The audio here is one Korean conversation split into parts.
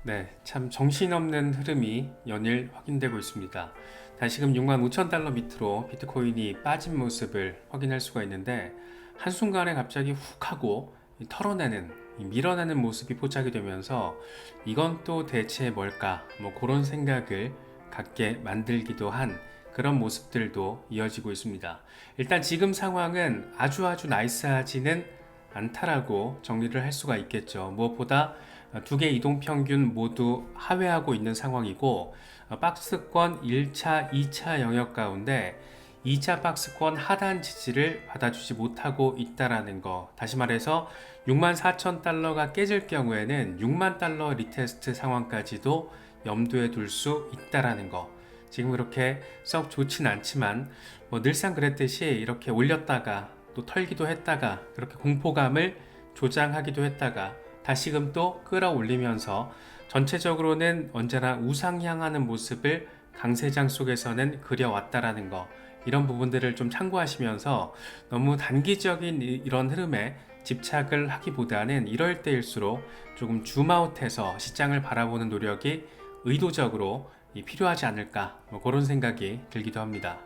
네, 참 정신없는 흐름이 연일 확인되고 있습니다. 다시금 6만 5천 달러 밑으로 비트코인이 빠진 모습을 확인할 수가 있는데 한순간에 갑자기 훅 하고 털어내는, 밀어내는 모습이 포착이 되면서 이건 또 대체 뭘까? 뭐 그런 생각을 갖게 만들기도 한 그런 모습들도 이어지고 있습니다. 일단 지금 상황은 아주 나이스하지는 않다라고 정리를 할 수가 있겠죠. 무엇보다 두 개 이동 평균 모두 하회하고 있는 상황이고 박스권 1차, 2차 영역 가운데 2차 박스권 하단 지지를 받아주지 못하고 있다라는 거. 다시 말해서 6만 4천 달러가 깨질 경우에는 6만 달러 리테스트 상황까지도 염두에 둘 수 있다라는 거. 지금 그렇게 썩 좋진 않지만 뭐 늘상 그랬듯이 이렇게 올렸다가 또 털기도 했다가 그렇게 공포감을 조장하기도 했다가 다시금 또 끌어올리면서 전체적으로는 언제나 우상향하는 모습을 강세장 속에서는 그려왔다라는 거, 이런 부분들을 좀 참고하시면서 너무 단기적인 이런 흐름에 집착을 하기보다는 이럴 때일수록 조금 줌아웃해서 시장을 바라보는 노력이 의도적으로 필요하지 않을까, 뭐 그런 생각이 들기도 합니다.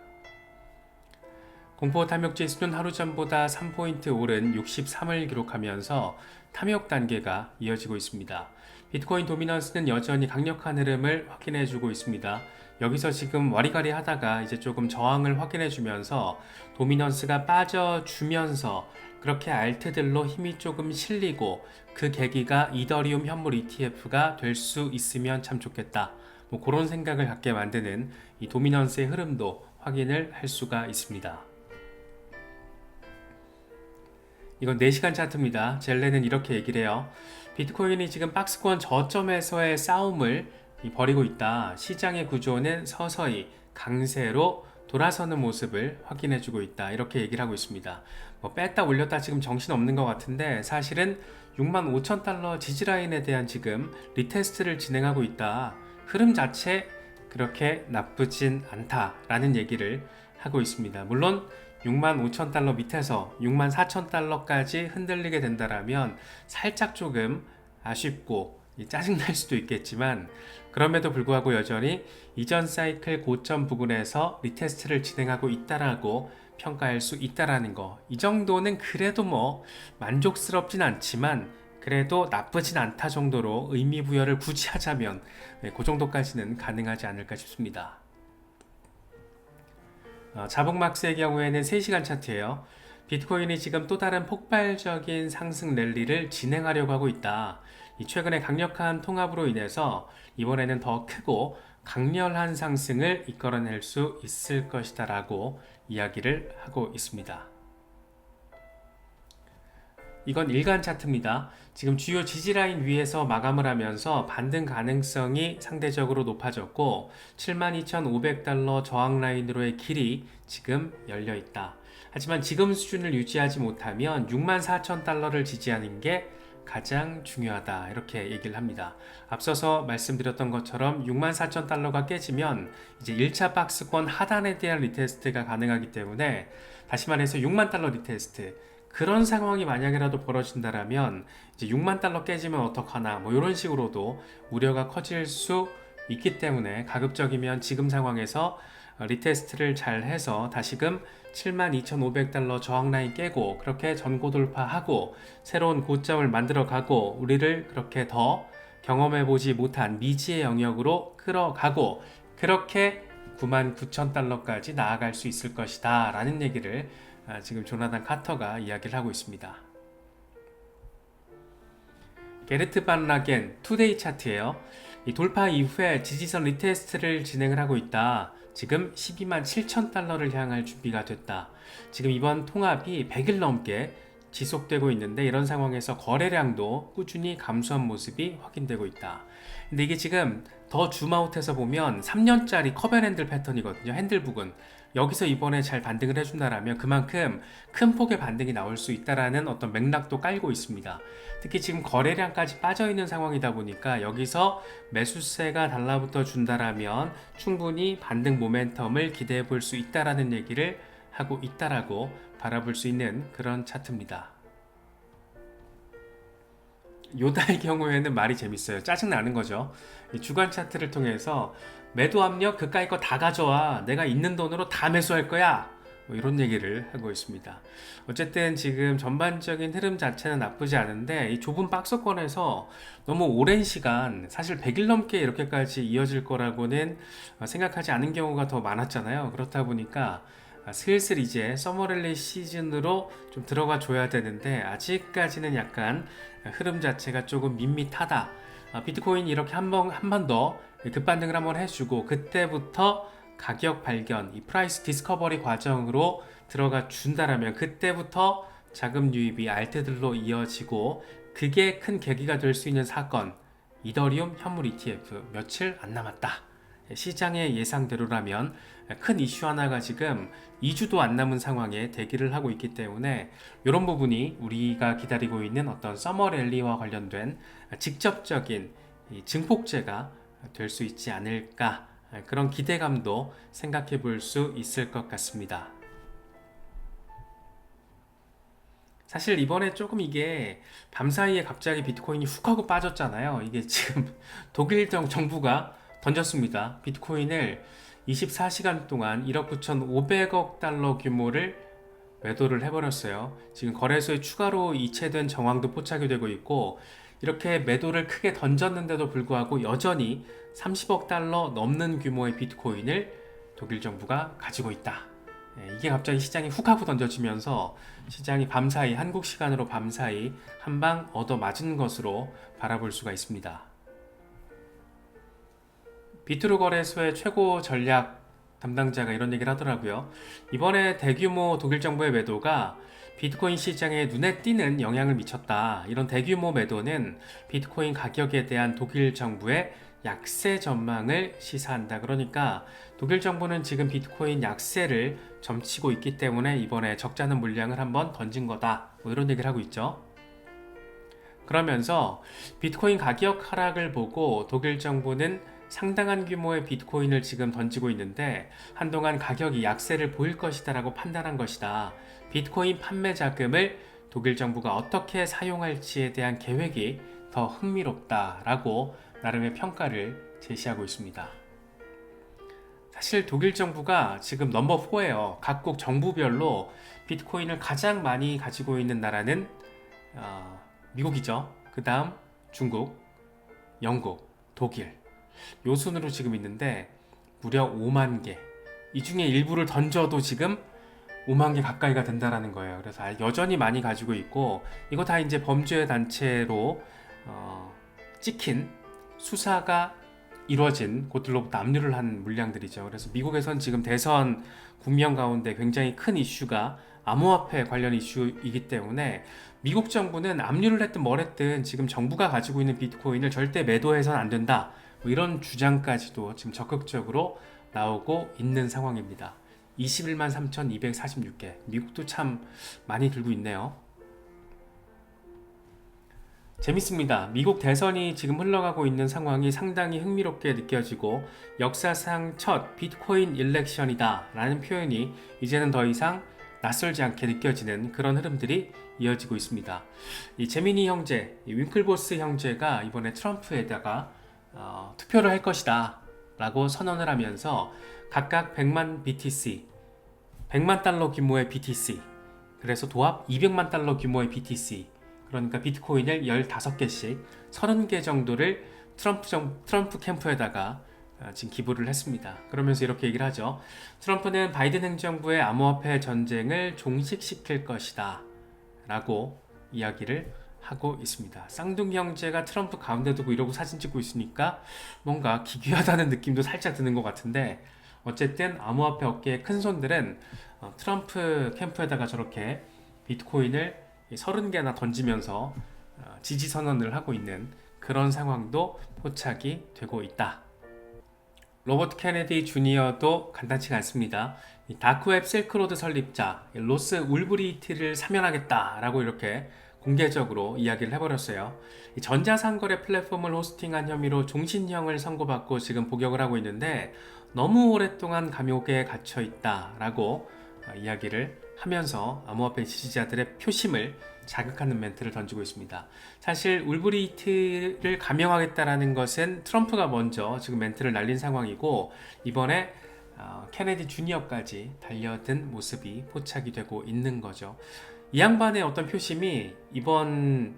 공포 탐욕 지수는 하루 전보다 3포인트 오른 63을 기록하면서 탐욕 단계가 이어지고 있습니다. 비트코인 도미넌스는 여전히 강력한 흐름을 확인해주고 있습니다. 여기서 지금 와리가리 하다가 이제 조금 저항을 확인해주면서 도미넌스가 빠져주면서 그렇게 알트들로 힘이 조금 실리고 그 계기가 이더리움 현물 ETF가 될 수 있으면 참 좋겠다. 뭐 그런 생각을 갖게 만드는 이 도미넌스의 흐름도 확인을 할 수가 있습니다. 이건 4시간 차트입니다. 젤레는 이렇게 얘기를 해요. 비트코인이 지금 박스권 저점에서의 싸움을 벌이고 있다. 시장의 구조는 서서히 강세로 돌아서는 모습을 확인해주고 있다. 이렇게 얘기를 하고 있습니다. 뭐 뺐다 올렸다 지금 정신없는 것 같은데 사실은 6만 5천 달러 지지라인에 대한 지금 리테스트를 진행하고 있다. 흐름 자체 그렇게 나쁘진 않다라는 얘기를 하고 있습니다. 물론 6만 5천 달러 밑에서 6만 4천 달러까지 흔들리게 된다라면 살짝 조금 아쉽고 짜증날 수도 있겠지만 그럼에도 불구하고 여전히 이전 사이클 고점 부근에서 리테스트를 진행하고 있다라고 평가할 수 있다라는 거. 이 정도는 그래도 뭐 만족스럽진 않지만 그래도 나쁘진 않다 정도로 의미 부여를 굳이 하자면 그 정도까지는 가능하지 않을까 싶습니다. 자봉막스의 경우에는 3시간 차트예요. 비트코인이 지금 또 다른 폭발적인 상승 랠리를 진행하려고 하고 있다. 이 최근에 강력한 통합으로 인해서 이번에는 더 크고 강렬한 상승을 이끌어낼 수 있을 것이다 라고 이야기를 하고 있습니다. 이건 일간 차트입니다. 지금 주요 지지라인 위에서 마감을 하면서 반등 가능성이 상대적으로 높아졌고 72,500달러 저항 라인으로의 길이 지금 열려 있다. 하지만 지금 수준을 유지하지 못하면 64,000달러를 지지하는 게 가장 중요하다. 이렇게 얘기를 합니다. 앞서서 말씀드렸던 것처럼 64,000달러가 깨지면 이제 1차 박스권 하단에 대한 리테스트가 가능하기 때문에 다시 말해서 6만 달러 리테스트, 그런 상황이 만약이라도 벌어진다라면 이제 6만 달러 깨지면 어떡하나 뭐 이런 식으로도 우려가 커질 수 있기 때문에 가급적이면 지금 상황에서 리테스트를 잘 해서 다시금 72,500달러 저항 라인 깨고 그렇게 전고 돌파하고 새로운 고점을 만들어 가고 우리를 그렇게 더 경험해 보지 못한 미지의 영역으로 끌어가고 그렇게 99,000달러까지 나아갈 수 있을 것이다 라는 얘기를 지금 조나단 카터가 이야기를 하고 있습니다. 게르트 반 라겐 투데이 차트예요. 이 돌파 이후에 지지선 리테스트를 진행을 하고 있다. 지금 12만 7천 달러를 향할 준비가 됐다. 지금 이번 통합이 100일 넘게 지속되고 있는데 이런 상황에서 거래량도 꾸준히 감소한 모습이 확인되고 있다. 근데 이게 지금 더 줌아웃해서 보면 3년짜리 커벤핸들 패턴이거든요. 핸들 부근. 여기서 이번에 잘 반등을 해준다라면 그만큼 큰 폭의 반등이 나올 수 있다라는 어떤 맥락도 깔고 있습니다. 특히 지금 거래량까지 빠져있는 상황이다 보니까 여기서 매수세가 달라붙어 준다라면 충분히 반등 모멘텀을 기대해 볼 수 있다라는 얘기를 하고 있다라고 바라볼 수 있는 그런 차트입니다. 요다의 경우에는 말이 재밌어요. 짜증나는 거죠. 이 주간 차트를 통해서 매도 압력 그까이 거 다 가져와. 내가 있는 돈으로 다 매수할 거야. 뭐 이런 얘기를 하고 있습니다. 어쨌든 지금 전반적인 흐름 자체는 나쁘지 않은데 이 좁은 박스권에서 너무 오랜 시간, 사실 100일 넘게 이렇게까지 이어질 거라고는 생각하지 않은 경우가 더 많았잖아요. 그렇다 보니까 슬슬 이제 서머랠리 시즌으로 좀 들어가 줘야 되는데 아직까지는 약간 흐름 자체가 조금 밋밋하다. 비트코인 이렇게 한 번 더 급반등을 한번 해주고 그때부터 가격 발견, 이 프라이스 디스커버리 과정으로 들어가 준다라면 그때부터 자금 유입이 알트들로 이어지고 그게 큰 계기가 될 수 있는 사건, 이더리움 현물 ETF 며칠 안 남았다. 시장의 예상대로라면 큰 이슈 하나가 지금 2주도 안 남은 상황에 대기를 하고 있기 때문에 이런 부분이 우리가 기다리고 있는 어떤 서머 랠리와 관련된 직접적인 증폭제가 될 수 있지 않을까, 그런 기대감도 생각해 볼 수 있을 것 같습니다. 사실 이번에 조금 이게 밤사이에 갑자기 비트코인이 훅 하고 빠졌잖아요. 이게 지금 독일 정부가 던졌습니다. 비트코인을 24시간 동안 1억 9,500억 달러 규모를 매도를 해버렸어요. 지금 거래소에 추가로 이체된 정황도 포착이 되고 있고, 이렇게 매도를 크게 던졌는데도 불구하고 여전히 30억 달러 넘는 규모의 비트코인을 독일 정부가 가지고 있다. 이게 갑자기 시장이 훅 하고 던져지면서 시장이 밤사이, 한국 시간으로 밤사이 한 방 얻어 맞은 것으로 바라볼 수가 있습니다. 비트로 거래소의 최고 전략 담당자가 이런 얘기를 하더라고요. 이번에 대규모 독일 정부의 매도가 비트코인 시장에 눈에 띄는 영향을 미쳤다. 이런 대규모 매도는 비트코인 가격에 대한 독일 정부의 약세 전망을 시사한다. 그러니까 독일 정부는 지금 비트코인 약세를 점치고 있기 때문에 이번에 적지 않은 물량을 한번 던진 거다. 뭐 이런 얘기를 하고 있죠. 그러면서 비트코인 가격 하락을 보고 독일 정부는 상당한 규모의 비트코인을 지금 던지고 있는데 한동안 가격이 약세를 보일 것이다 라고 판단한 것이다. 비트코인 판매 자금을 독일 정부가 어떻게 사용할지에 대한 계획이 더 흥미롭다 라고 나름의 평가를 제시하고 있습니다. 사실 독일 정부가 지금 넘버 4예요. 각국 정부별로 비트코인을 가장 많이 가지고 있는 나라는 미국이죠. 그 다음 중국, 영국, 독일 요 순으로 지금 있는데 무려 5만 개. 이 중에 일부를 던져도 지금 5만 개 가까이가 된다라는 거예요. 그래서 여전히 많이 가지고 있고 이거 다 이제 범죄 단체로 찍힌 수사가 이루어진 곳들로부터 압류를 한 물량들이죠. 그래서 미국에선 지금 대선 국면 가운데 굉장히 큰 이슈가 암호화폐 관련 이슈이기 때문에 미국 정부는 압류를 했든 뭘 했든 지금 정부가 가지고 있는 비트코인을 절대 매도해서는 안 된다. 뭐 이런 주장까지도 지금 적극적으로 나오고 있는 상황입니다. 21만 3,246개. 미국도 참 많이 들고 있네요. 재밌습니다. 미국 대선이 지금 흘러가고 있는 상황이 상당히 흥미롭게 느껴지고 역사상 첫 비트코인 일렉션이다 라는 표현이 이제는 더 이상 낯설지 않게 느껴지는 그런 흐름들이 이어지고 있습니다. 이 제미니 형제, 이 윙클보스 형제가 이번에 트럼프에다가 투표를 할 것이다 라고 선언을 하면서 각각 100만 BTC, 100만 달러 규모의 BTC, 그래서 도합 200만 달러 규모의 BTC, 그러니까 비트코인을 15개씩 30개 정도를 트럼프 캠프에다가 지금 기부를 했습니다. 그러면서 이렇게 얘기를 하죠. 트럼프는 바이든 행정부의 암호화폐 전쟁을 종식시킬 것이다 라고 이야기를 하고 있습니다. 쌍둥이 형제가 트럼프 가운데 두고 이러고 사진 찍고 있으니까 뭔가 기괴하다는 느낌도 살짝 드는 것 같은데, 어쨌든 암호화폐 업계의 큰 손들은 트럼프 캠프에다가 저렇게 비트코인을 30개나 던지면서 지지 선언을 하고 있는 그런 상황도 포착이 되고 있다. 로버트 케네디 주니어도 간단치가 않습니다. 다크웹 실크로드 설립자 로스 울브리히트를 사면하겠다라고 이렇게 공개적으로 이야기를 해버렸어요. 전자상거래 플랫폼을 호스팅한 혐의로 종신형을 선고받고 지금 복역을 하고 있는데 너무 오랫동안 감옥에 갇혀 있다라고 이야기를 하면서 암호화폐 지지자들의 표심을 자극하는 멘트를 던지고 있습니다. 사실 울브리트를 감형하겠다라는 것은 트럼프가 먼저 지금 멘트를 날린 상황이고, 이번에 케네디 주니어까지 달려든 모습이 포착이 되고 있는 거죠. 이 양반의 어떤 표심이 이번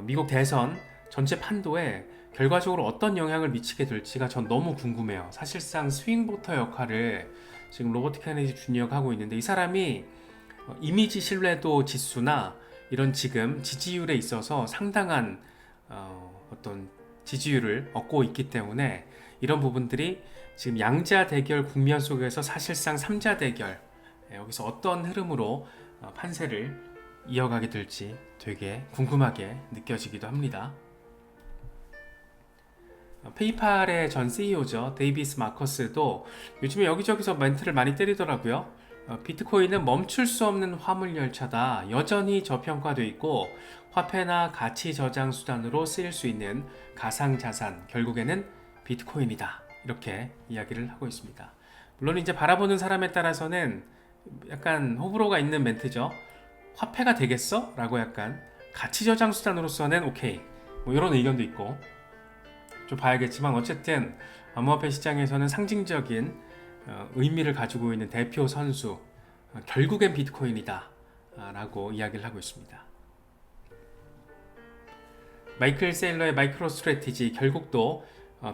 미국 대선 전체 판도에 결과적으로 어떤 영향을 미치게 될지가 전 너무 궁금해요. 사실상 스윙보터 역할을 지금 로버트 케네디 주니어가 하고 있는데, 이 사람이 이미지 신뢰도 지수나 이런 지금 지지율에 있어서 상당한 어떤 지지율을 얻고 있기 때문에, 이런 부분들이 지금 양자 대결 국면 속에서 사실상 3자 대결, 여기서 어떤 흐름으로 판세를 이어가게 될지 되게 궁금하게 느껴지기도 합니다. 페이팔의 전 CEO죠. 데이비스 마커스도 요즘에 여기저기서 멘트를 많이 때리더라고요. 비트코인은 멈출 수 없는 화물 열차다. 여전히 저평가돼 있고 화폐나 가치 저장 수단으로 쓰일 수 있는 가상자산, 결국에는 비트코인이다. 이렇게 이야기를 하고 있습니다. 물론 이제 바라보는 사람에 따라서는 약간 호불호가 있는 멘트죠. 화폐가 되겠어? 라고 약간 가치 저장 수단으로서는 오케이, 뭐 이런 의견도 있고, 좀 봐야겠지만 어쨌든 암호화폐 시장에서는 상징적인 의미를 가지고 있는 대표 선수, 결국엔 비트코인이다 라고 이야기를 하고 있습니다. 마이클 세일러의 마이크로 스트래티지, 결국 또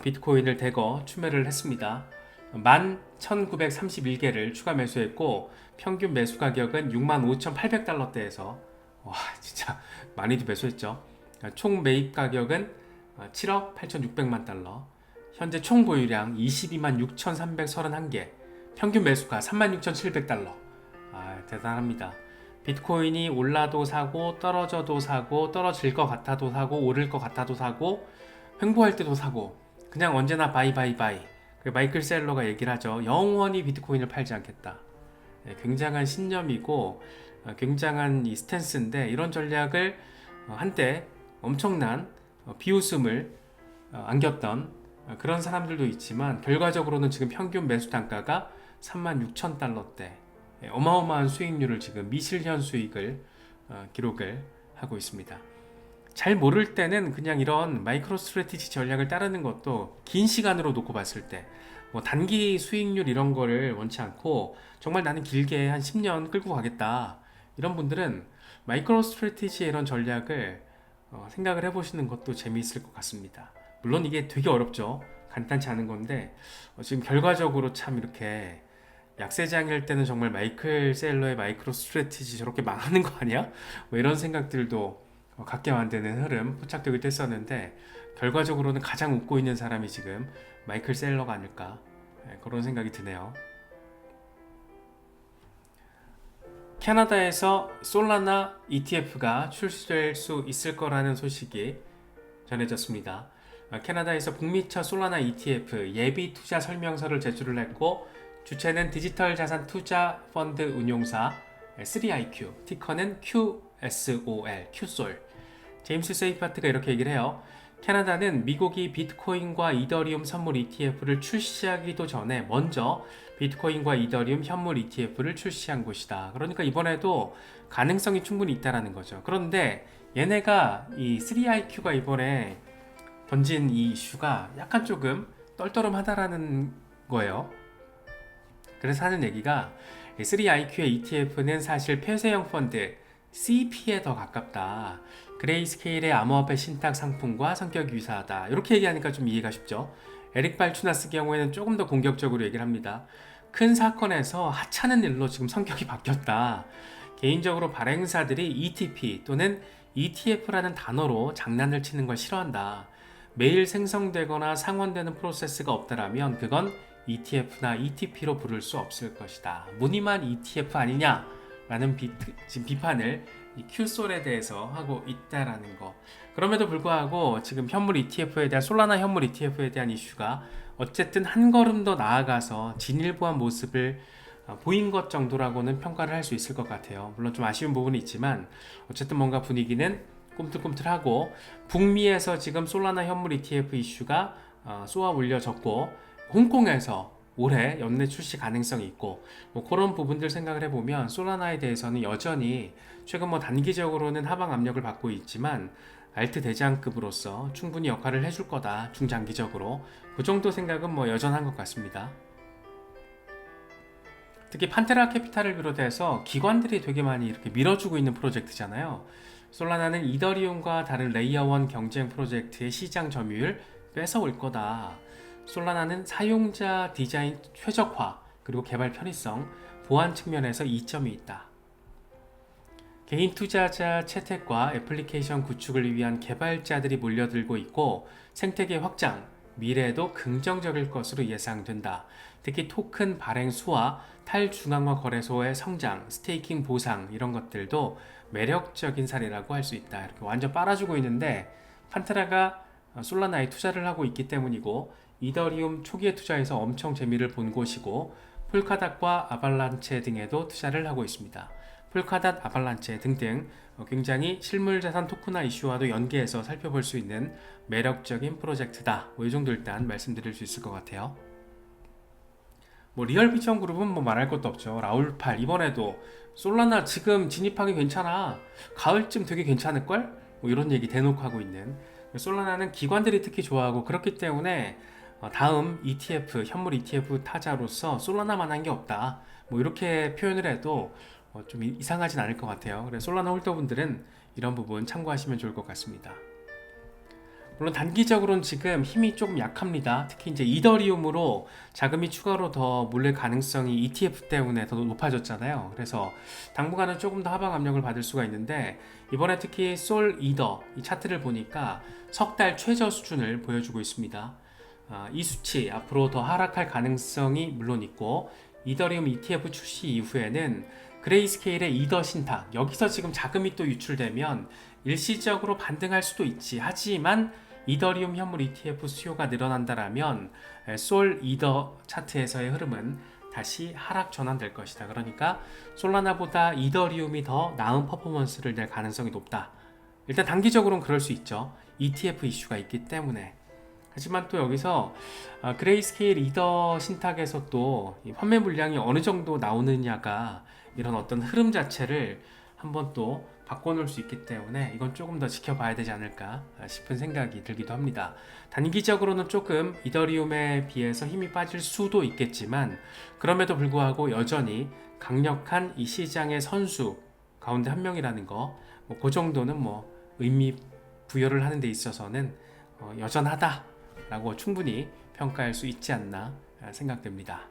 비트코인을 대거 추매를 했습니다. 11,931개를 추가 매수했고 평균 매수 가격은 65,800달러대에서 와 진짜 많이도 매수했죠. 총 매입 가격은 7억 8,600만 달러, 현재 총 보유량 22만 6,331개, 평균 매수가 36,700달러. 대단합니다. 비트코인이 올라도 사고 떨어져도 사고, 떨어질 것 같아도 사고, 오를 것 같아도 사고, 횡보할 때도 사고, 그냥 언제나 바이. 마이클 셀러가 얘기를 하죠. 영원히 비트코인을 팔지 않겠다. 굉장한 신념이고 굉장한 이 스탠스인데, 이런 전략을 한때 엄청난 비웃음을 안겼던 그런 사람들도 있지만, 결과적으로는 지금 평균 매수 단가가 36,000달러대, 어마어마한 수익률을 지금 미실현 수익을 기록을 하고 있습니다. 잘 모를 때는 그냥 이런 마이크로 스트래티지 전략을 따르는 것도 긴 시간으로 놓고 봤을 때, 뭐 단기 수익률 이런 거를 원치 않고 정말 나는 길게 한 10년 끌고 가겠다, 이런 분들은 마이크로 스트래티지의 이런 전략을 생각을 해보시는 것도 재미있을 것 같습니다. 물론 이게 되게 어렵죠. 간단치 않은 건데 지금 결과적으로 참 이렇게 약세장일 때는 정말 마이클 셀러의 마이크로 스트래티지 저렇게 망하는 거 아니야? 뭐 이런 생각들도 갖게 만드는 흐름 포착되기도 했었는데, 결과적으로는 가장 웃고 있는 사람이 지금 마이클 셀러가 아닐까, 그런 생각이 드네요. 캐나다에서 솔라나 ETF가 출시될 수 있을 거라는 소식이 전해졌습니다. 캐나다에서 북미처 솔라나 ETF 예비 투자 설명서를 제출을 했고, 주체는 디지털 자산 투자 펀드 운용사 3iQ, 티커는 QSOL. 제임스 세이파트가 이렇게 얘기를 해요. 캐나다는 미국이 비트코인과 이더리움 선물 ETF를 출시하기도 전에 먼저 비트코인과 이더리움 현물 ETF를 출시한 곳이다. 그러니까 이번에도 가능성이 충분히 있다라는 거죠. 그런데 얘네가 이 3iQ가 이번에 던진 이 이슈가 약간 조금 떨떠름하다라는 거예요. 그래서 하는 얘기가 3iQ의 ETF는 사실 폐쇄형 펀드 CP에 더 가깝다. 그레이스케일의 암호화폐 신탁 상품과 성격이 유사하다. 이렇게 얘기하니까 좀 이해가 쉽죠. 에릭 발추나스 경우에는 조금 더 공격적으로 얘기를 합니다. 큰 사건에서 하찮은 일로 지금 성격이 바뀌었다. 개인적으로 발행사들이 ETP 또는 ETF라는 단어로 장난을 치는 걸 싫어한다. 매일 생성되거나 상원되는 프로세스가 없다라면 그건 ETF나 ETP로 부를 수 없을 것이다. 무늬만 ETF 아니냐? 라는 지금 비판을 이 QSOL에 대해서 하고 있다라는 거. 그럼에도 불구하고 지금 현물 ETF에 대한, 솔라나 현물 ETF에 대한 이슈가 어쨌든 한 걸음 더 나아가서 진일보한 모습을 보인 것 정도라고는 평가를 할 수 있을 것 같아요. 물론 좀 아쉬운 부분이 있지만 어쨌든 뭔가 분위기는 꿈틀꿈틀하고, 북미에서 지금 솔라나 현물 ETF 이슈가 쏘아 올려졌고, 홍콩에서 올해 연내 출시 가능성이 있고 뭐 그런 부분들 생각을 해보면 솔라나에 대해서는 여전히 최근 뭐 단기적으로는 하방 압력을 받고 있지만 알트 대장급으로서 충분히 역할을 해줄 거다 중장기적으로 그 정도 생각은 뭐 여전한 것 같습니다. 특히 판테라 캐피탈을 비롯해서 기관들이 되게 많이 이렇게 밀어주고 있는 프로젝트잖아요. 솔라나는 이더리움과 다른 레이어 1 경쟁 프로젝트의 시장 점유율 뺏어올 거다. 솔라나는 사용자 디자인 최적화 그리고 개발 편의성, 보안 측면에서 이점이 있다. 개인 투자자 채택과 애플리케이션 구축을 위한 개발자들이 몰려들고 있고 생태계 확장, 미래에도 긍정적일 것으로 예상된다. 특히 토큰 발행 수와 탈중앙화 거래소의 성장, 스테이킹 보상 이런 것들도 매력적인 사례라고 할 수 있다. 이렇게 완전 빨아주고 있는데 판테라가 솔라나에 투자를 하고 있기 때문이고 이더리움 초기에 투자해서 엄청 재미를 본 곳이고 폴카닷과 아발란체 등에도 투자를 하고 있습니다. 폴카닷, 아발란체 등등 굉장히 실물자산 토큰화 이슈와도 연계해서 살펴볼 수 있는 매력적인 프로젝트다. 뭐 이 정도 일단 말씀드릴 수 있을 것 같아요. 뭐 리얼비전 그룹은 뭐 말할 것도 없죠. 라울팔 이번에도 솔라나 지금 진입하기 괜찮아. 가을쯤 되게 괜찮을걸? 뭐 이런 얘기 대놓고 하고 있는 솔라나는 기관들이 특히 좋아하고 그렇기 때문에 다음 ETF, 현물 ETF 타자로서 솔라나만한 게 없다. 뭐 이렇게 표현을 해도 좀 이상하진 않을 것 같아요. 그래서 솔라나 홀더분들은 이런 부분 참고하시면 좋을 것 같습니다. 물론 단기적으로는 지금 힘이 조금 약합니다. 특히 이제 이더리움으로 자금이 추가로 더 몰릴 가능성이 ETF 때문에 더 높아졌잖아요. 그래서 당분간은 조금 더 하방 압력을 받을 수가 있는데 이번에 특히 솔 이더 이 차트를 보니까 석 달 최저 수준을 보여주고 있습니다. 이 수치 앞으로 더 하락할 가능성이 물론 있고 이더리움 ETF 출시 이후에는 그레이스케일의 이더 신탁 여기서 지금 자금이 또 유출되면 일시적으로 반등할 수도 있지. 하지만 이더리움 현물 ETF 수요가 늘어난다라면 솔 이더 차트에서의 흐름은 다시 하락 전환될 것이다. 그러니까 솔라나보다 이더리움이 더 나은 퍼포먼스를 낼 가능성이 높다. 일단 단기적으로는 그럴 수 있죠. ETF 이슈가 있기 때문에. 하지만 또 여기서 그레이스케일 이더 신탁에서 또 판매 물량이 어느 정도 나오느냐가 이런 어떤 흐름 자체를 한번 또 바꿔놓을 수 있기 때문에 이건 조금 더 지켜봐야 되지 않을까 싶은 생각이 들기도 합니다. 단기적으로는 조금 이더리움에 비해서 힘이 빠질 수도 있겠지만 그럼에도 불구하고 여전히 강력한 이 시장의 선수 가운데 한 명이라는 거, 그 정도는 뭐 의미 부여를 하는 데 있어서는 여전하다라고 충분히 평가할 수 있지 않나 생각됩니다.